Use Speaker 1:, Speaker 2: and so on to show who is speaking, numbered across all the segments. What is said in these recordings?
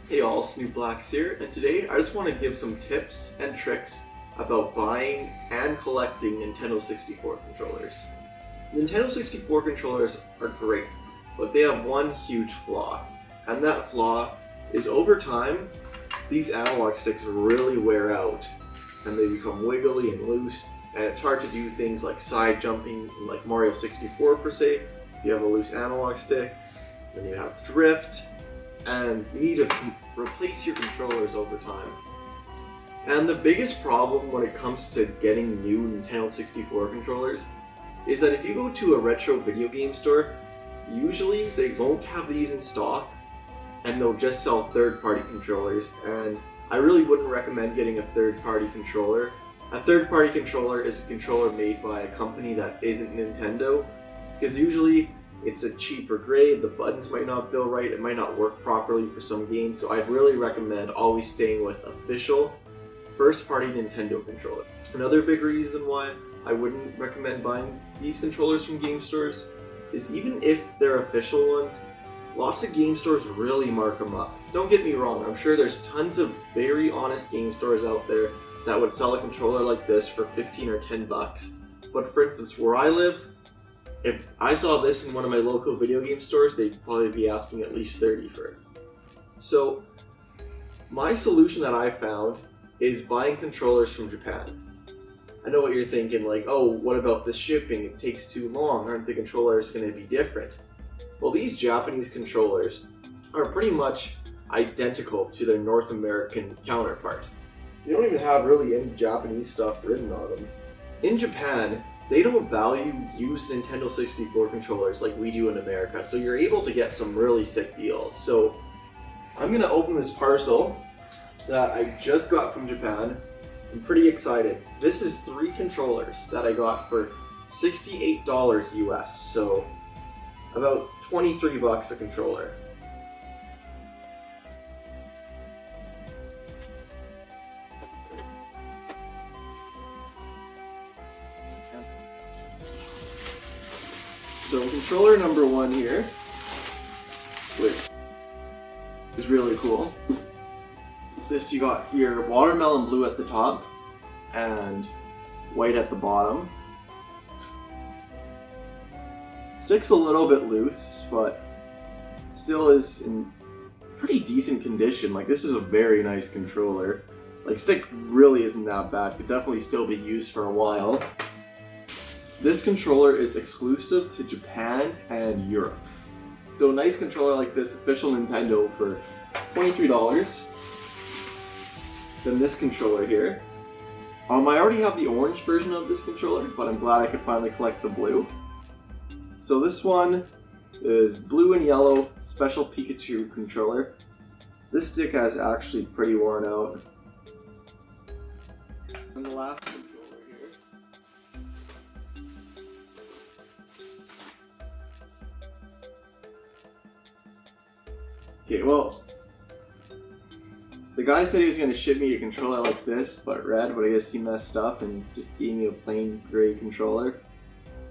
Speaker 1: Hey all, Snoop Blacks here, and today I just want to give some tips and tricks about buying and collecting Nintendo 64 controllers. Nintendo 64 controllers are great, but they have one huge flaw, and that flaw is over time, these analog sticks really wear out, and they become wiggly and loose, and it's hard to do things like side jumping in like Mario 64 per se, if you have a loose analog stick. Then you have drift, and you need to replace your controllers over time. And the biggest problem when it comes to getting new Nintendo 64 controllers is that if you go to a retro video game store, usually they won't have these in stock and they'll just sell third-party controllers, and I really wouldn't recommend getting a third-party controller. A third-party controller is a controller made by a company that isn't Nintendo, because usually it's a cheaper grade, the buttons might not feel right, it might not work properly for some games, so I'd really recommend always staying with official, first-party Nintendo controller. Another big reason why I wouldn't recommend buying these controllers from game stores is even if they're official ones, lots of game stores really mark them up. Don't get me wrong, I'm sure there's tons of very honest game stores out there that would sell a controller like this for 15 or 10 bucks. But for instance, where I live, if I saw this in one of my local video game stores, they'd probably be asking at least 30 for it. So, my solution that I found is buying controllers from Japan. I know what you're thinking, like, oh, what about the shipping? It takes too long. Aren't the controllers going to be different? Well, these Japanese controllers are pretty much identical to their North American counterpart. They don't even have really any Japanese stuff written on them. In Japan, they don't value used Nintendo 64 controllers like we do in America, so you're able to get some really sick deals. So I'm going to open this parcel that I just got from Japan. I'm pretty excited. This is 3 controllers that I got for $68 US, so about 23 bucks a controller. So controller number 1 here, which is really cool. This, you got your watermelon blue at the top and white at the bottom. Stick's a little bit loose, but still is in pretty decent condition. Like, this is a very nice controller. Like, stick really isn't that bad. Could definitely still be used for a while. This controller is exclusive to Japan and Europe. So a nice controller like this, official Nintendo, for $23. Then this controller here. I already have the orange version of this controller, but I'm glad I could finally collect the blue. So this one is blue and yellow special Pikachu controller. This stick has actually pretty worn out. And the last controller here. Okay, well, the guy said he was going to ship me a controller like this, but red, but I guess he messed up and just gave me a plain gray controller.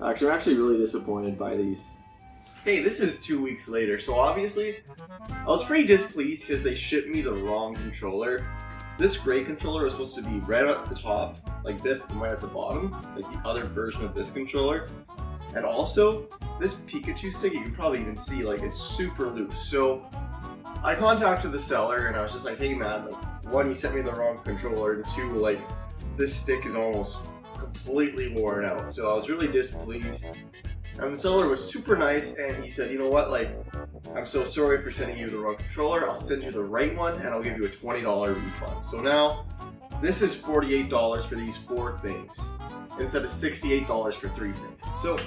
Speaker 1: Actually, I'm actually really disappointed by these. Hey, this is 2 weeks later, so obviously, I was pretty displeased because they shipped me the wrong controller. This gray controller was supposed to be red at the top, like this, and white at the bottom, like the other version of this controller. And also, this Pikachu stick, you can probably even see, like, it's super loose. So I contacted the seller and I was just like, hey man, like, 1, you sent me the wrong controller, and 2, like, this stick is almost completely worn out. So I was really displeased. And the seller was super nice, and he said, you know what, like, I'm so sorry for sending you the wrong controller, I'll send you the right one and I'll give you a $20 refund. So now, this is $48 for these 4 things, instead of $68 for 3 things. So,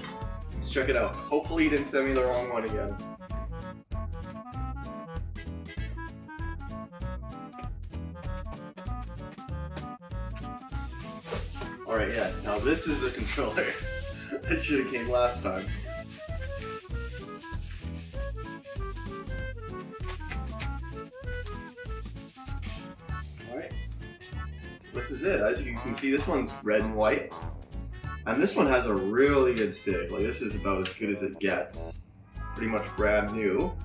Speaker 1: let's check it out. Hopefully he didn't send me the wrong one again. Alright, yes, now this is the controller that should have came last time. Alright, so this is it. As you can see, this one's red and white. And this one has a really good stick. Like, this is about as good as it gets. Pretty much brand new.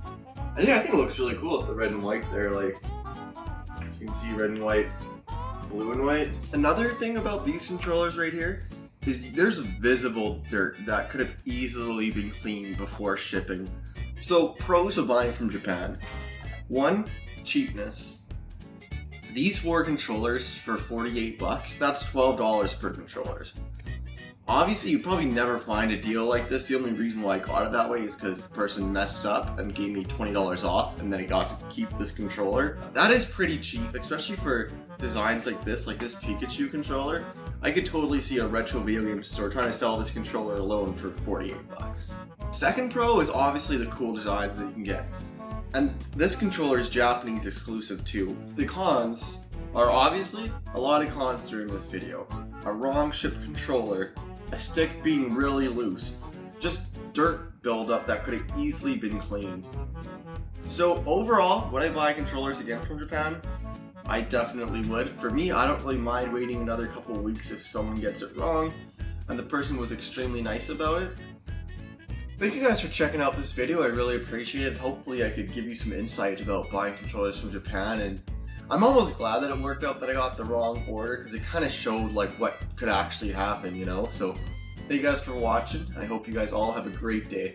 Speaker 1: And yeah, I think it looks really cool with the red and white there. Like,
Speaker 2: So you can see red and white, blue and white. Another thing about these controllers right here is there's visible dirt that could have easily been cleaned before shipping. So pros of buying from Japan. 1, cheapness. These 4 controllers for 48 bucks, that's $12 per controllers. Obviously, you probably never find a deal like this. The only reason why I got it that way is because the person messed up and gave me $20 off, and then I got to keep this controller. That is pretty cheap, especially for designs like this Pikachu controller. I could totally see a retro video game store trying to sell this controller alone for 48 bucks. Second pro is obviously the cool designs that you can get. And this controller is Japanese exclusive too. The cons are obviously a lot of cons during this video. A wrong shipped controller, a stick being really loose, just dirt buildup that could have easily been cleaned. So overall, would I buy controllers again from Japan? I definitely would. For me, I don't really mind waiting another couple weeks if someone gets it wrong and the person was extremely nice about it. Thank you guys for checking out this video. I really appreciate it. Hopefully I could give you some insight about buying controllers from Japan, and I'm almost glad that it worked out that I got the wrong order because it kind of showed like what could actually happen, you know? So thank you guys for watching. I hope you guys all have a great day.